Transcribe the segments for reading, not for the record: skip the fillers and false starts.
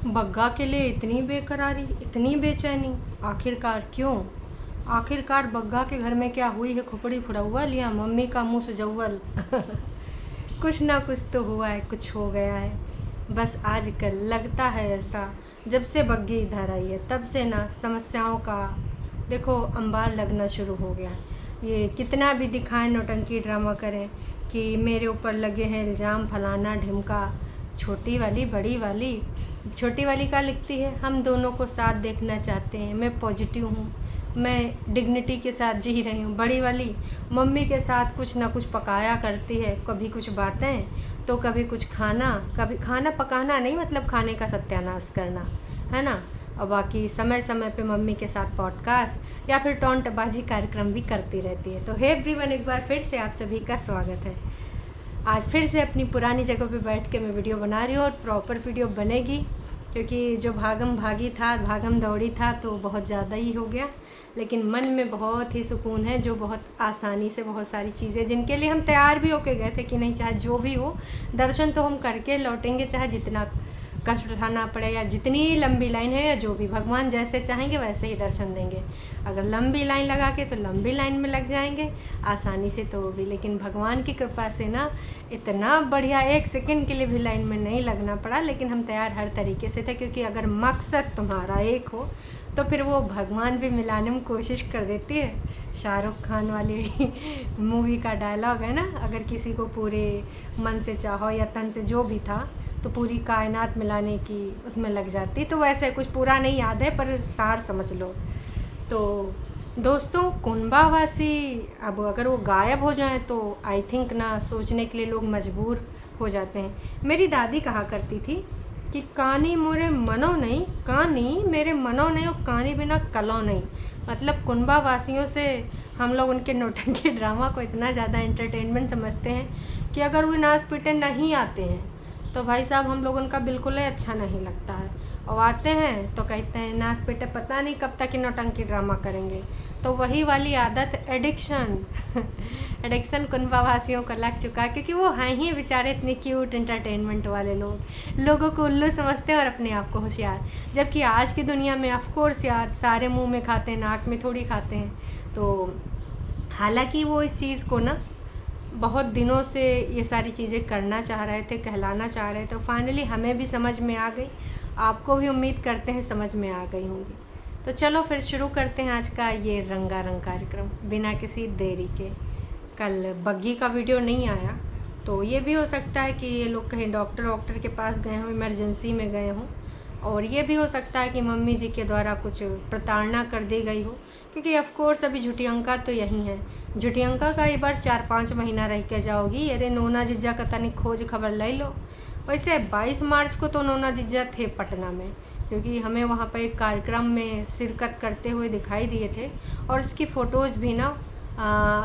बग्गा के लिए इतनी बेकरारी, इतनी बेचैनी, आखिरकार क्यों? आखिरकार बग्गा के घर में क्या हुई है खुपड़ी फुड़ौल या मम्मी का मुंह सुजौल? कुछ ना कुछ तो हुआ है, कुछ हो गया है। बस आजकल लगता है ऐसा, जब से बग्गी इधर आई है तब से ना समस्याओं का देखो अंबार लगना शुरू हो गया है। ये कितना भी दिखाएं, नौटंकी ड्रामा करें कि मेरे ऊपर लगे हैं इल्ज़ाम, फलाना ढिमका। छोटी वाली बड़ी वाली, छोटी वाली का लिखती है हम दोनों को साथ देखना चाहते हैं, मैं पॉजिटिव हूँ, मैं डिग्निटी के साथ जी रही हूँ। बड़ी वाली मम्मी के साथ कुछ ना कुछ पकाया करती है, कभी कुछ बातें तो कभी कुछ खाना, कभी खाना पकाना नहीं मतलब खाने का सत्यानाश करना, है ना। और बाकी समय समय पे मम्मी के साथ पॉडकास्ट या फिर टॉन्टबाजी कार्यक्रम भी करती रहती है। तो हे एवरीवन, एक बार फिर से आप सभी का स्वागत है। आज फिर से अपनी पुरानी जगह पे बैठ के मैं वीडियो बना रही हूँ और प्रॉपर वीडियो बनेगी, क्योंकि जो भागम भागी था, भागम दौड़ी था तो बहुत ज़्यादा ही हो गया। लेकिन मन में बहुत ही सुकून है, जो बहुत आसानी से बहुत सारी चीज़ें जिनके लिए हम तैयार भी होके गए थे कि नहीं, चाहे जो भी हो दर्शन तो हम करके लौटेंगे, चाहे जितना कष्ट उठाना पड़े या जितनी लंबी लाइन है या जो भी, भगवान जैसे चाहेंगे वैसे ही दर्शन देंगे। अगर लंबी लाइन लगा के तो लंबी लाइन में लग जाएंगे आसानी से, तो वो भी। लेकिन भगवान की कृपा से ना इतना बढ़िया, एक सेकंड के लिए भी लाइन में नहीं लगना पड़ा। लेकिन हम तैयार हर तरीके से थे, क्योंकि अगर मकसद तुम्हारा एक हो तो फिर वो भगवान भी मिलाने में कोशिश कर देती है। शाहरुख खान वाली मूवी का डायलॉग है ना, अगर किसी को पूरे मन से चाहो या तन से, जो भी था, तो पूरी कायनात मिलाने की उसमें लग जाती। तो वैसे कुछ पूरा नहीं याद है पर सार समझ लो। तो दोस्तों, कुंभावासी अब अगर वो गायब हो जाएं तो आई थिंक ना सोचने के लिए लोग मजबूर हो जाते हैं। मेरी दादी कहा करती थी कि कानी मोरे मनो नहीं, कानी मेरे मनो नहीं और कानी बिना कलो नहीं। मतलब कुंभावासियों से हम लोग उनके नौटंकी ड्रामा को इतना ज़्यादा एंटरटेनमेंट समझते हैं कि अगर वो नाच पीटे नहीं आते हैं तो भाई साहब हम लोगों का बिल्कुल ही अच्छा नहीं लगता है। और आते हैं तो कहते हैं नाच पीटे, पता नहीं कब तक ही नौटंकी ड्रामा करेंगे। तो वही वाली आदत, एडिक्शन एडिक्शन कुंभावासियों को लग चुका है, क्योंकि वो हैं ही बेचारे इतने क्यूट एंटरटेनमेंट वाले लोग, लोगों को उल्लू समझते हैं और अपने आप को होशियार। जबकि आज की दुनिया में ऑफ कोर्स यार सारे मुंह में खाते हैं, नाक में थोड़ी खाते हैं। तो हालांकि वो इस चीज़ को ना बहुत दिनों से ये सारी चीज़ें करना चाह रहे थे, कहलाना चाह रहे थे, तो फाइनली हमें भी समझ में आ गई। आपको भी उम्मीद करते हैं समझ में आ गई होंगी। तो चलो फिर शुरू करते हैं आज का ये रंगारंग कार्यक्रम बिना किसी देरी के। कल बग्गी का वीडियो नहीं आया तो ये भी हो सकता है कि ये लोग कहीं डॉक्टर के पास गए हों, इमरजेंसी में गए हों, और ये भी हो सकता है कि मम्मी जी के द्वारा कुछ प्रताड़ना कर दी गई हो, क्योंकि ऑफ कोर्स अभी झुटियंका तो यही है। झुटियंका का एक बार 4-5 महीना रह के जाओगी, अरे नोना जिज्जा का तनिक खोज खबर ले लो। वैसे 22 मार्च को तो नोना जिज्जा थे पटना में, क्योंकि हमें वहाँ पर एक कार्यक्रम में शिरकत करते हुए दिखाई दिए थे, और इसकी फ़ोटोज़ भी ना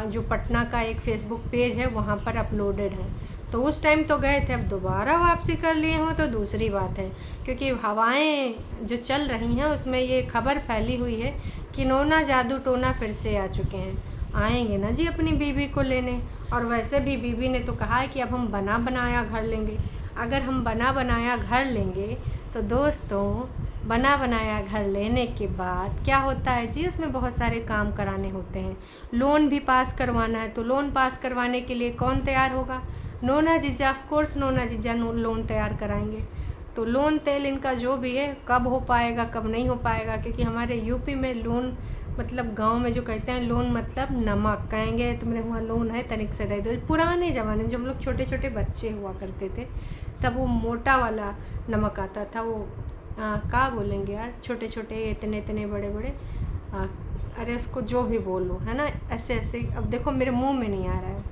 जो पटना का एक फेसबुक पेज है वहाँ पर अपलोडेड है। तो उस टाइम तो गए थे, अब दोबारा वापसी कर लिए हों तो दूसरी बात है, क्योंकि हवाएं जो चल रही हैं उसमें ये खबर फैली हुई है कि नोना जादू टोना फिर से आ चुके हैं, आएंगे ना जी अपनी बीवी को लेने। और वैसे भी बीवी ने तो कहा है कि अब हम बना बनाया घर लेंगे। अगर हम बना बनाया घर लेंगे तो दोस्तों, बना बनाया घर लेने के बाद क्या होता है जी, उसमें बहुत सारे काम कराने होते हैं। लोन भी पास करवाना है, तो लोन पास करवाने के लिए कौन तैयार होगा? नोना जीजा, ऑफ कोर्स नोना जीजा लोन तैयार कराएंगे। तो लोन तेल इनका जो भी है कब हो पाएगा कब नहीं हो पाएगा, क्योंकि हमारे यूपी में लोन मतलब गांव में जो कहते हैं लोन मतलब नमक, कहेंगे तुम्हारे वहाँ लोन है तनिक से दे दो। पुराने ज़माने में जब हम लोग छोटे छोटे बच्चे हुआ करते थे तब वो मोटा वाला नमक आता था, वो क्या बोलेंगे यार, छोटे छोटे इतने इतने बड़े बड़े, अरे उसको जो भी बोलो, है ना, ऐसे ऐसे। अब देखो मेरे मुंह में नहीं आ रहा है,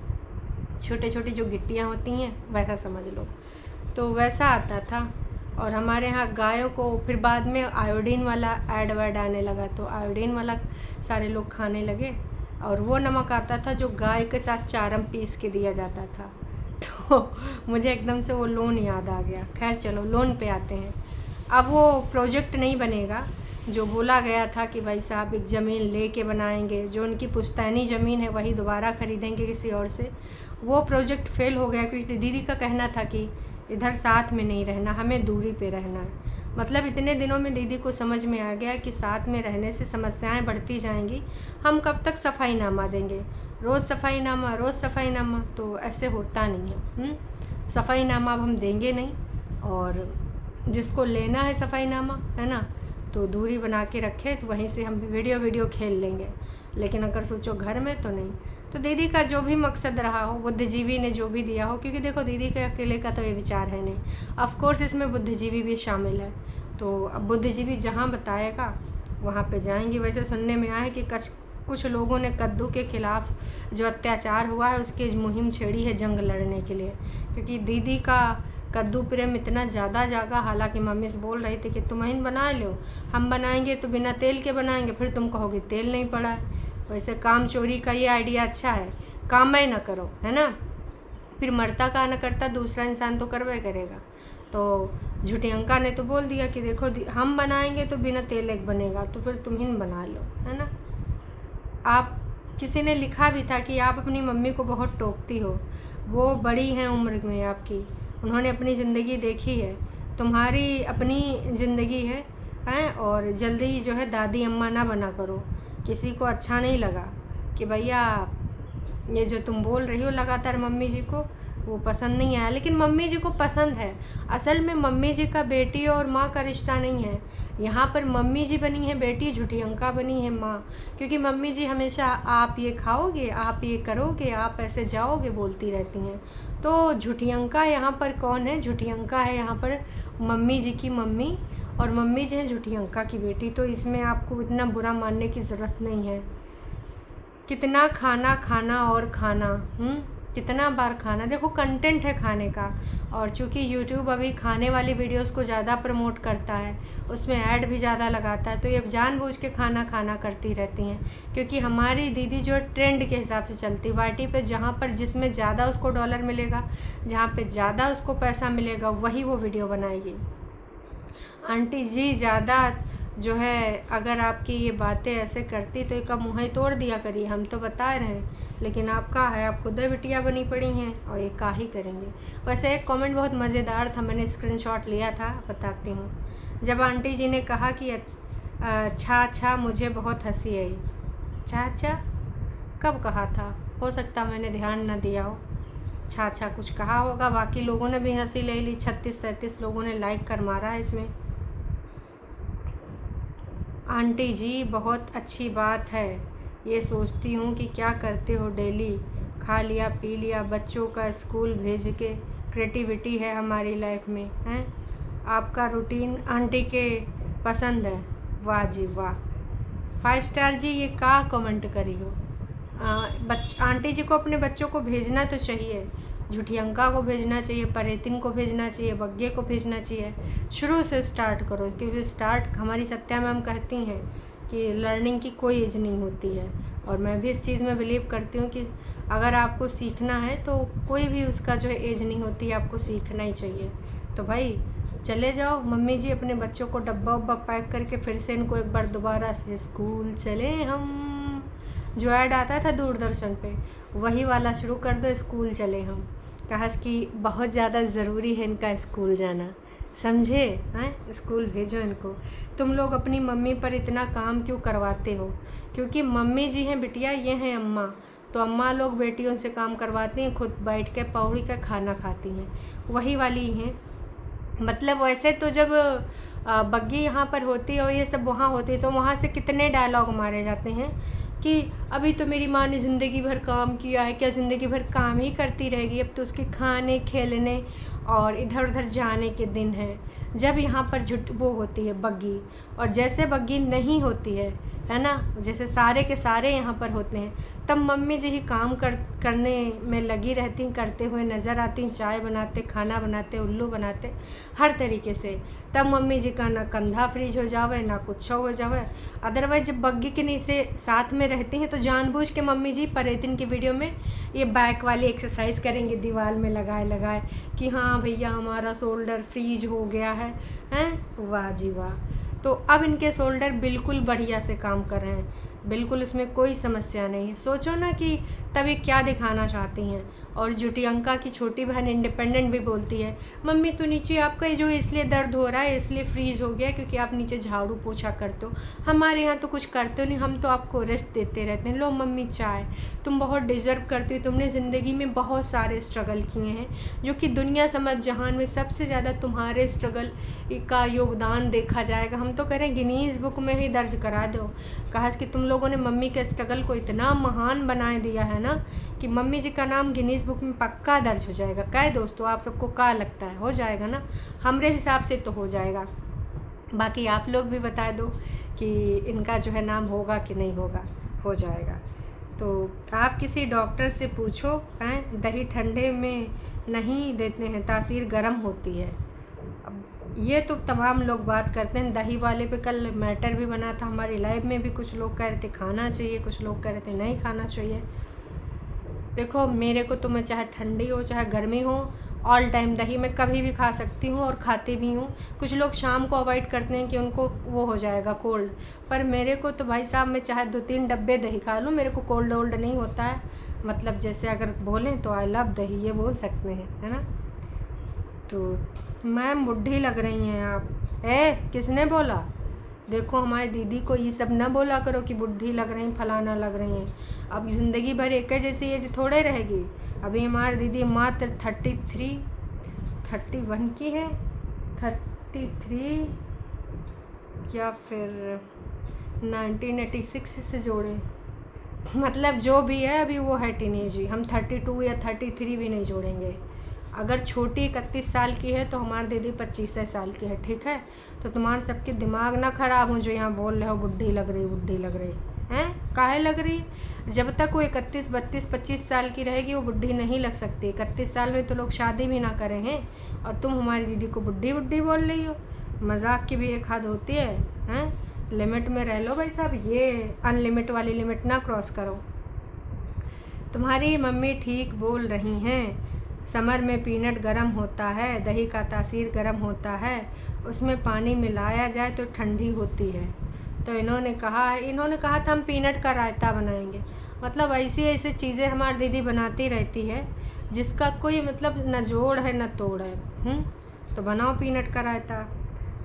छोटे छोटी जो गिट्टियाँ होती हैं वैसा समझ लो। तो वैसा आता था। और हमारे यहाँ गायों को फिर बाद में आयोडीन वाला ऐड वैड आने लगा, तो आयोडीन वाला सारे लोग खाने लगे, और वो नमक आता था जो गाय के साथ चारम पीस के दिया जाता था। तो मुझे एकदम से वो लोन याद आ गया। खैर चलो, लोन पे आते हैं। अब वो प्रोजेक्ट नहीं बनेगा जो बोला गया था कि भाई साहब एक ज़मीन ले के बनाएंगे, जो उनकी पुश्तैनी ज़मीन है वही दोबारा ख़रीदेंगे किसी और से। वो प्रोजेक्ट फेल हो गया, क्योंकि दीदी का कहना था कि इधर साथ में नहीं रहना, हमें दूरी पे रहना है। मतलब इतने दिनों में दीदी को समझ में आ गया कि साथ में रहने से समस्याएं बढ़ती जाएंगी, हम कब तक सफाईनामा देंगे, रोज़ सफाईनामा रोज़ सफाईनामा, तो ऐसे होता नहीं है। सफाईनामा अब हम देंगे नहीं, और जिसको लेना है सफाईनामा, है ना, तो दूरी बना के रखे, तो वहीं से हम वीडियो खेल लेंगे। लेकिन अगर सोचो घर में, तो नहीं। तो दीदी का जो भी मकसद रहा हो, बुद्धिजीवी ने जो भी दिया हो, क्योंकि देखो दीदी के अकेले का तो ये विचार है नहीं, ऑफ कोर्स इसमें बुद्धिजीवी भी शामिल है। तो अब बुद्धिजीवी जहाँ बताएगा वहाँ पे जाएंगे। वैसे सुनने में आया है कि कुछ लोगों ने कद्दू के खिलाफ जो अत्याचार हुआ है उसकी मुहिम छेड़ी है जंग लड़ने के लिए, क्योंकि दीदी का कद्दू प्रेम इतना ज़्यादा जागा। हालांकि मम्मी से बोल रही थी कि तुम ही बना लो, हम बनाएंगे तो बिना तेल के बनाएंगे, फिर तुम कहोगे तेल नहीं पड़ा है। वैसे काम चोरी का ये आइडिया अच्छा है, काम ही ना करो, है ना, फिर मरता का न करता दूसरा इंसान तो करवे करेगा। तो झूठी अंका ने तो बोल दिया कि देखो हम बनाएंगे तो बिना तेल एक बनेगा, तो फिर तुम ही बना लो, है ना। आप किसी ने लिखा भी था कि आप अपनी मम्मी को बहुत टोकती हो, वो बड़ी हैं उम्र में आपकी, उन्होंने अपनी ज़िंदगी देखी है, तुम्हारी अपनी ज़िंदगी है, और जल्दी जो है दादी अम्मा ना बना करो। किसी को अच्छा नहीं लगा कि भैया ये जो तुम बोल रही हो लगातार मम्मी जी को, वो पसंद नहीं आया, लेकिन मम्मी जी को पसंद है। असल में मम्मी जी का बेटी और माँ का रिश्ता नहीं है, यहाँ पर मम्मी जी बनी है बेटी, झूठी अंका बनी है माँ, क्योंकि मम्मी जी हमेशा आप ये खाओगे, आप ये करोगे, आप ऐसे जाओगे बोलती रहती हैं। तो झूठी अंका यहाँ पर कौन है? झूठी अंका है यहाँ पर मम्मी जी की मम्मी, और मम्मी जी हैं झूठी अंका की बेटी। तो इसमें आपको इतना बुरा मानने की ज़रूरत नहीं है। कितना खाना खाना और खाना, कितना बार खाना, देखो कंटेंट है खाने का, और चूँकि यूट्यूब अभी खाने वाली वीडियोस को ज़्यादा प्रमोट करता है, उसमें ऐड भी ज़्यादा लगाता है, तो ये जानबूझ के खाना करती रहती हैं। क्योंकि हमारी दीदी जो ट्रेंड के हिसाब से चलती, वाईटी पे जहाँ पर जिसमें ज़्यादा उसको डॉलर मिलेगा, जहाँ पे ज़्यादा उसको पैसा मिलेगा, वही वो वीडियो बनाएगी। आंटी जी ज़्यादा जो है, अगर आपकी ये बातें ऐसे करती तो एक मुँह ही तोड़ दिया करिए, हम तो बता रहे हैं, लेकिन आपका है, आप खुद बिटिया बनी पड़ी हैं और ये का ही करेंगे। वैसे एक कमेंट बहुत मज़ेदार था, मैंने स्क्रीनशॉट लिया था, बताती हूँ। जब आंटी जी ने कहा कि अच्छा मुझे बहुत हंसी आई। अच्छा कब कहा था? हो सकता मैंने ध्यान ना दिया हो। अच्छा कुछ कहा होगा, बाकी लोगों ने भी हंसी ले ली। 36-37 लोगों ने लाइक कर मारा है इसमें। आंटी जी बहुत अच्छी बात है, ये सोचती हूँ कि क्या करते हो डेली, खा लिया पी लिया, बच्चों का स्कूल भेज के, क्रिएटिविटी है हमारी लाइफ में, हैं आपका रूटीन आंटी के पसंद है। वाह जी वाह, 5 स्टार जी, ये का कमेंट करी हो। आंटी जी को अपने बच्चों को भेजना तो चाहिए, झूठी अंका को भेजना चाहिए, परेतिन को भेजना चाहिए, बग्गे को भेजना चाहिए। शुरू से स्टार्ट करो, क्योंकि स्टार्ट हमारी सत्या मैम कहती हैं कि लर्निंग की कोई एज नहीं होती है, और मैं भी इस चीज़ में बिलीव करती हूँ कि अगर आपको सीखना है तो कोई भी उसका जो है एज नहीं होती, आपको सीखना ही चाहिए। तो भाई चले जाओ, मम्मी जी अपने बच्चों को डब्बा उब्बा पैक करके फिर से इनको एक बार दोबारा से स्कूल चले हम, जो ऐड आता था दूरदर्शन पे, वही वाला शुरू कर दो, स्कूल चले हम। कहा कि बहुत ज़्यादा ज़रूरी है इनका स्कूल जाना, समझे हैं, स्कूल भेजो इनको। तुम लोग अपनी मम्मी पर इतना काम क्यों करवाते हो? क्योंकि मम्मी जी हैं बिटिया, ये हैं अम्मा, तो अम्मा लोग बेटियों से काम करवाती हैं, खुद बैठ के पौड़ी का खाना खाती हैं, वही वाली हैं। मतलब वैसे तो जब बग्गी यहाँ पर होती है और ये सब वहाँ होती है, तो वहाँ से कितने डायलॉग मारे जाते हैं कि अभी तो मेरी माँ ने ज़िंदगी भर काम किया है, क्या ज़िंदगी भर काम ही करती रहेगी, अब तो उसके खाने खेलने और इधर उधर जाने के दिन हैं। जब यहाँ पर वो होती है बग्गी, और जैसे बग्गी नहीं होती है ना, जैसे सारे के सारे यहाँ पर होते हैं, तब मम्मी जी ही काम करने में लगी रहती, करते हुए नज़र आती, चाय बनाते, खाना बनाते, उल्लू बनाते, हर तरीके से। तब मम्मी जी का ना कंधा फ्रीज हो जावे, ना कुछ हो जावे। अदरवाइज जब बग्गी के नीचे साथ में रहती हैं तो जानबूझ के मम्मी जी परेतिन की वीडियो में ये बैक वाली एक्सरसाइज करेंगे, दीवार में लगाए कि हाँ भैया हमारा शोल्डर फ्रीज हो गया है। वाह जी वाह। तो अब इनके शोल्डर बिल्कुल बढ़िया से काम कर रहे हैं। बिल्कुल इसमें कोई समस्या नहीं है। सोचो ना कि तभी क्या दिखाना चाहती हैं। और जुटियंका की छोटी बहन इंडिपेंडेंट भी बोलती है, मम्मी तो नीचे आपका जो इसलिए दर्द हो रहा है, इसलिए फ्रीज हो गया क्योंकि आप नीचे झाड़ू पोछा करते हो, हमारे यहाँ तो कुछ करते हो नहीं, हम तो आपको रेस्ट देते रहते हैं। लो मम्मी चाय, तुम बहुत डिज़र्व करती हो, तुमने ज़िंदगी में बहुत सारे स्ट्रगल किए हैं, जो कि दुनिया समझ जहान में सबसे ज़्यादा तुम्हारे स्ट्रगल का योगदान देखा जाएगा। हम तो कह रहे हैं गिनीज़ बुक में ही दर्ज करा दो। कहा कि तुम लोगों ने मम्मी के स्ट्रगल को इतना महान बना दिया है ना कि मम्मी जी का नाम गिनीज़ बुक में पक्का दर्ज हो जाएगा। क्या है दोस्तों, आप सबको क्या लगता है, हो जाएगा ना? हमारे हिसाब से तो हो जाएगा। बाकी आप लोग भी बता दो कि इनका जो है नाम होगा कि नहीं होगा, हो जाएगा। तो आप किसी डॉक्टर से पूछो, हैं दही ठंडे में नहीं देते हैं, तासीर गर्म होती है। अब ये तो तमाम लोग बात करते हैं। दही वाले पे कल मैटर भी बना था हमारी लाइव में भी, कुछ लोग कह रहे थे खाना चाहिए, कुछ लोग कह रहे थे नहीं खाना चाहिए। देखो मेरे को तो, मैं चाहे ठंडी हो चाहे गर्मी हो, ऑल टाइम दही मैं कभी भी खा सकती हूँ और खाती भी हूँ। कुछ लोग शाम को अवॉइड करते हैं कि उनको वो हो जाएगा कोल्ड, पर मेरे को तो भाई साहब मैं चाहे 2-3 डब्बे दही खा लूँ, मेरे को कोल्ड वोल्ड नहीं होता है। मतलब जैसे अगर बोलें तो आई लव दही, ये बोल सकते हैं, है ना? तो मैम बुढ़ी लग रही हैं आप। किसने बोला? देखो हमारी दीदी को ये सब ना बोला करो कि बुढ़ी लग रही, फलाना लग रही हैं। अब ज़िंदगी भर एक जैसी ऐसी थोड़े रहेगी। अभी हमारी दीदी मात्र 31 की है, 33 या फिर 1986 से जोड़े, मतलब जो भी है अभी वो है टीनेज ही। हम 32 या 33 भी नहीं जोड़ेंगे। अगर छोटी 31 साल की है तो हमारी दीदी 25 साल की है, ठीक है? तो तुम्हारे सबके दिमाग ना ख़राब हो जो यहाँ बोल रहे हो बुढ़ी लग रही, बुढ़ी लग रही हैं। काहे लग रही? जब तक वो 31, 32, 25 साल की रहेगी वो बुढ़ी नहीं लग सकती। 31 साल में तो लोग शादी भी ना करें हैं, और तुम हमारी दीदी को बुढ़ी बुढ़ी बोल रही हो। मजाक की भी एक हद होती है, हैं? लिमिट में रह लो भाई साहब, ये अनलिमिट वाली लिमिट ना क्रॉस करो। तुम्हारी मम्मी ठीक बोल रही हैं। समर में पीनट गर्म होता है, दही का तासीर गर्म होता है, उसमें पानी मिलाया जाए तो ठंडी होती है। तो इन्होंने कहा था हम पीनट का रायता बनाएंगे। मतलब ऐसी ऐसी चीज़ें हमारी दीदी बनाती रहती है जिसका कोई मतलब न जोड़ है न तोड़ है। तो बनाओ पीनट का रायता,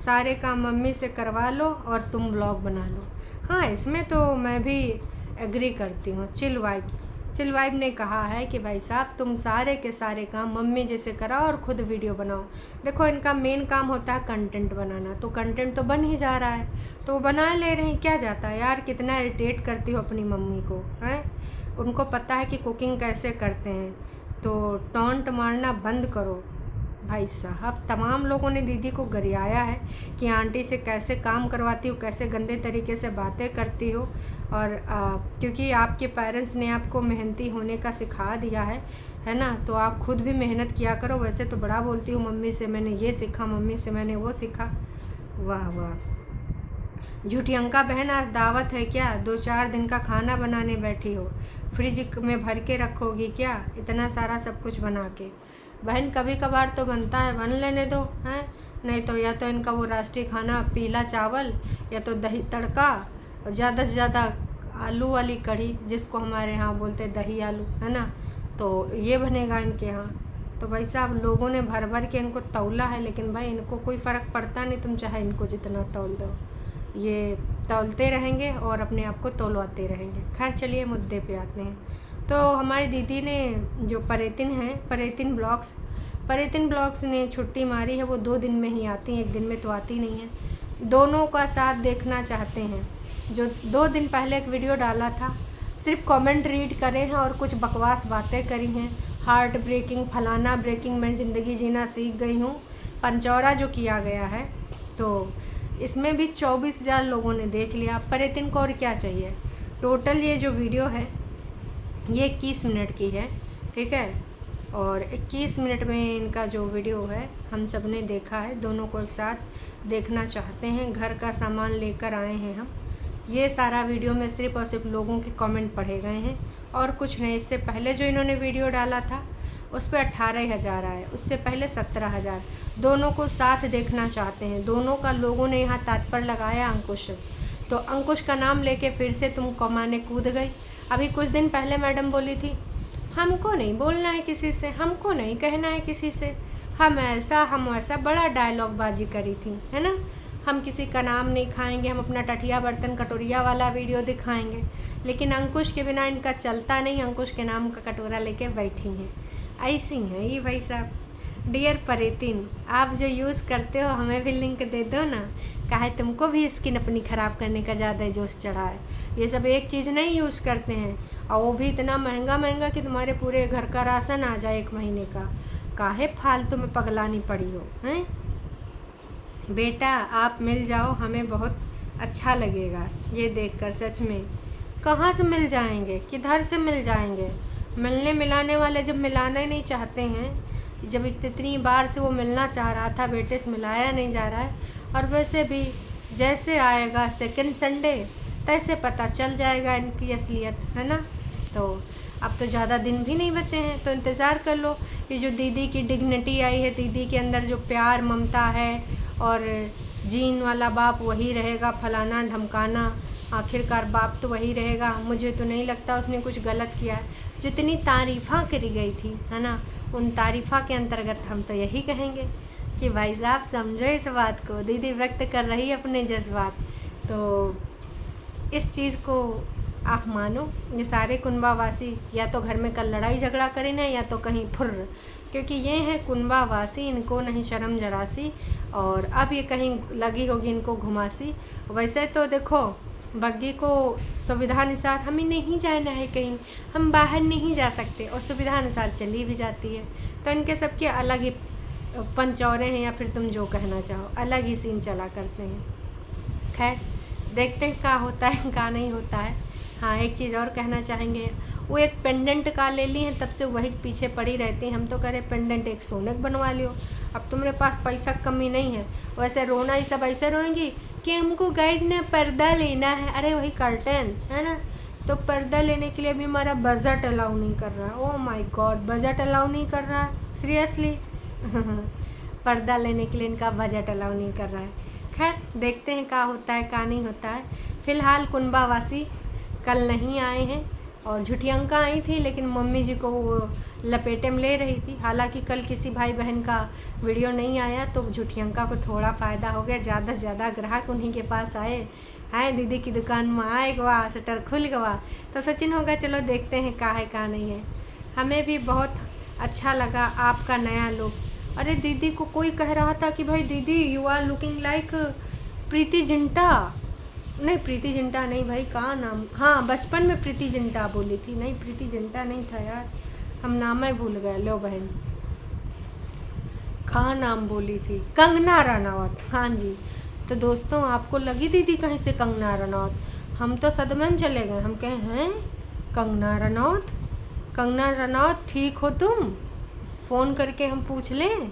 सारे काम मम्मी से करवा लो और तुम ब्लॉग बना लो। हाँ, इसमें तो मैं भी एग्री करती हूँ। चिल वाइब ने कहा है कि भाई साहब तुम सारे के सारे काम मम्मी जैसे कराओ और ख़ुद वीडियो बनाओ। देखो इनका मेन काम होता है कंटेंट बनाना, तो कंटेंट तो बन ही जा रहा है तो वो बना ले रही, क्या जाता है यार। कितना इरिटेट करती हो अपनी मम्मी को, हैं? उनको पता है कि कुकिंग कैसे करते हैं, तो टॉन्ट मारना बंद करो भाई साहब। तमाम लोगों ने दीदी को गरियाया है कि आंटी से कैसे काम करवाती हो, कैसे गंदे तरीके से बातें करती हो। और क्योंकि आपके पेरेंट्स ने आपको मेहनती होने का सिखा दिया है ना, तो आप खुद भी मेहनत किया करो। वैसे तो बड़ा बोलती हूँ मम्मी से मैंने ये सीखा, मम्मी से मैंने वो सीखा। वाह वाह। जुटियंका बहन आज दावत है क्या? 2-4 दिन का खाना बनाने बैठी हो, फ्रिज में भर के रखोगी क्या इतना सारा सब कुछ बना के? बहन कभी कभार तो बनता है, बन लेने दो, हैं? नहीं तो या तो इनका वो राष्ट्रीय खाना पीला चावल, या तो दही तड़का, और ज़्यादा से ज़्यादा आलू वाली कढ़ी, जिसको हमारे यहाँ बोलते हैं दही आलू, है ना? तो ये बनेगा इनके यहाँ। तो भाई साहब लोगों ने भर भर के इनको तौला है, लेकिन भाई इनको कोई फ़र्क पड़ता नहीं, तुम चाहे इनको जितना तौल दो, ये तौलते रहेंगे और अपने आप को तौलवाते रहेंगे। खैर चलिए मुद्दे पे आते हैं। तो हमारी दीदी ने जो परेतिन ब्लॉग्स ने छुट्टी मारी है। वो 2 दिन में ही आती हैं, 1 दिन में तो आती नहीं है। दोनों का साथ देखना चाहते हैं। जो 2 दिन पहले एक वीडियो डाला था, सिर्फ कमेंट रीड करे हैं और कुछ बकवास बातें करी हैं, हार्ट ब्रेकिंग फलाना ब्रेकिंग, मैं ज़िंदगी जीना सीख गई हूँ, पंचौरा जो किया गया है। तो इसमें भी 24,000 लोगों ने देख लिया। परेतिन को और क्या चाहिए? टोटल ये जो वीडियो है ये 21 मिनट की है, ठीक है? और 21 मिनट में इनका जो वीडियो है हम सब ने देखा है। दोनों को एक साथ देखना चाहते हैं। घर का सामान लेकर आए हैं हम। ये सारा वीडियो में सिर्फ़ और सिर्फ लोगों के कमेंट पढ़े गए हैं और कुछ नहीं। इससे पहले जो इन्होंने वीडियो डाला था उस पर 18,000 आए, उससे पहले 17,000। दोनों को साथ देखना चाहते हैं। दोनों का लोगों ने यहाँ तात्पर्य लगाया अंकुश। तो अंकुश का नाम लेके फिर से तुम कमाने कूद गई। अभी कुछ दिन पहले मैडम बोली थी, हमको नहीं बोलना है किसी से, हमको नहीं कहना है किसी से, हम ऐसा बड़ा डायलॉग बाजी करी थी, है ना। हम किसी का नाम नहीं खाएंगे, हम अपना टठिया बर्तन कटोरिया वाला वीडियो दिखाएंगे, लेकिन अंकुश के बिना इनका चलता नहीं। अंकुश के नाम का कटोरा लेके बैठी हैं। ऐसी हैं ये भाई साहब। डियर परितिन, आप जो यूज़ करते हो हमें भी लिंक दे दो ना, काहे तुमको भी स्किन अपनी ख़राब करने का ज़्यादा जोश चढ़ा है। ये सब एक चीज़ नहीं यूज़ करते हैं, और वो भी इतना महंगा कि तुम्हारे पूरे घर का राशन आ जाए 1 महीने का। काहे फालतू में पगलानी पड़ी हो, हैं। बेटा आप मिल जाओ, हमें बहुत अच्छा लगेगा ये देखकर। सच में कहाँ से मिल जाएंगे, किधर से मिल जाएंगे। मिलने मिलाने वाले जब मिलाना ही नहीं चाहते हैं, जब इतनी बार से वो मिलना चाह रहा था, बेटे से मिलाया नहीं जा रहा है। और वैसे भी जैसे आएगा सेकंड संडे तैसे पता चल जाएगा इनकी असलियत, है ना। तो अब तो ज़्यादा दिन भी नहीं बचे हैं, तो इंतज़ार कर लो। ये जो दीदी की डिग्निटी आई है, दीदी के अंदर जो प्यार ममता है, और जीन वाला बाप वही रहेगा, फलाना ढमकाना, आखिरकार बाप तो वही रहेगा। मुझे तो नहीं लगता उसने कुछ गलत किया है। जितनी तारीफ़ा करी गई थी, है ना, उन तारीफ़ा के अंतर्गत हम तो यही कहेंगे कि भाई साहब समझो इस बात को। दीदी व्यक्त कर रही है अपने जज्बात, तो इस चीज़ को आप मानो। ये सारे कुनबावासी या तो घर में कल लड़ाई झगड़ा करें ना, या तो कहीं फुर्र, क्योंकि ये हैं कुनबावासी, इनको नहीं शर्म जरा सी। और अब ये कहीं लगी होगी इनको घुमासी। वैसे तो देखो, बग्गी को सुविधा अनुसार हमें नहीं जाना है कहीं, हम बाहर नहीं जा सकते, और सुविधा अनुसार चली भी जाती है। तो इनके सबके अलग ही पंचौरे हैं, या फिर तुम जो कहना चाहो, अलग ही सीन चला करते हैं। खैर देखते हैं क्या होता है क्या नहीं होता है। हाँ, एक चीज़ और कहना चाहेंगे, वो एक पेंडेंट का ले ली हैं, तब से वही पीछे पड़ी रहती हैं। हम तो कह रहे पेंडेंट एक सोने का बनवा लियो, अब तुम्हारे पास पैसा कमी नहीं है। वैसे रोना ही सब ऐसे रोएंगी कि हमको गाइस ने पर्दा लेना है। अरे वही कर्टन है ना, तो पर्दा लेने के लिए भी हमारा बजट अलाउ नहीं कर रहा है। Oh my God, budget allow नहीं कर रहा है सीरियसली। पर्दा लेने के लिए इनका बजट अलाउ नहीं कर रहा है। खैर देखते हैं क्या होता है क्या नहीं होता है। फ़िलहाल कुनबावासी कल नहीं आए हैं, और झुठियंका आई थी, लेकिन मम्मी जी को वो लपेटे में ले रही थी। हालांकि कल किसी भाई बहन का वीडियो नहीं आया, तो झुठियंका को थोड़ा फ़ायदा हो गया। ज़्यादा से ज़्यादा ग्राहक उन्हीं के पास आए हैं। दीदी की दुकान में आए गवा, शटर खुल गवा, तो सचिन होगा चलो देखते हैं क्या है क्या नहीं है। हमें भी बहुत अच्छा लगा आपका नया लुक। अरे दीदी को कोई कह रहा था कि भाई दीदी you are looking like Preity Zinta. नहीं प्रीति जिंटा नहीं भाई, कहाँ नाम, हाँ बचपन में प्रीति जिंटा बोली थी, नहीं प्रीति जिंटा नहीं था यार, हम नाम ही भूल गए। लो बहन, कहाँ नाम बोली थी, कंगना रनौत। हाँ जी, तो दोस्तों आपको लगी दीदी कहीं से कंगना रनौत, हम तो सदमे में चले गए। हम कहें हैं कंगना रनौत, कंगना रनौत ठीक हो तुम, फ़ोन करके हम पूछ लें।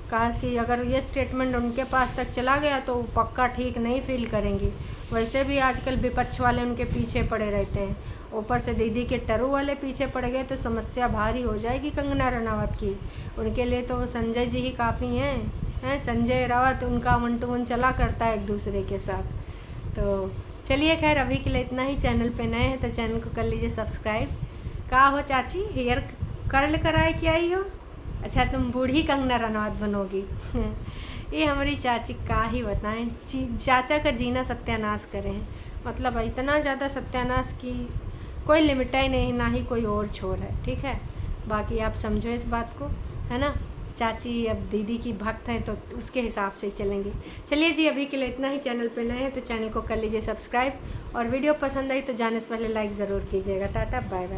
काश कि अगर ये स्टेटमेंट उनके पास तक चला गया तो पक्का ठीक नहीं फील करेंगी। वैसे भी आजकल विपक्ष वाले उनके पीछे पड़े रहते हैं, ऊपर से दीदी के टरू वाले पीछे पड़ गए तो समस्या भारी हो जाएगी कंगना रनावत की। उनके लिए तो संजय जी ही काफ़ी हैं। संजय रावत उनका 1 to 1 चला करता है एक दूसरे के साथ। तो चलिए खैर अभी के लिए इतना ही। चैनल पे नए हैं तो चैनल को कर लीजिए सब्सक्राइब। का हो चाची, हेयर कर्ल कराए क्या आई हो? अच्छा तुम बूढ़ी कंगना रनौत बनोगी। ये हमारी चाची का ही बताएं, चाचा का जीना सत्यानाश करें, मतलब इतना ज़्यादा सत्यानाश की कोई लिमिट ही नहीं, ना ही कोई और छोर है। ठीक है, बाकी आप समझो इस बात को, है ना। चाची अब दीदी की भक्त हैं तो उसके हिसाब से चलेंगे। चलिए जी अभी के लिए इतना ही। चैनल पे नए हैं तो चैनल को कर लीजिए सब्सक्राइब, और वीडियो पसंद आई तो जाने से पहले लाइक ज़रूर कीजिएगा। Tata bye bye.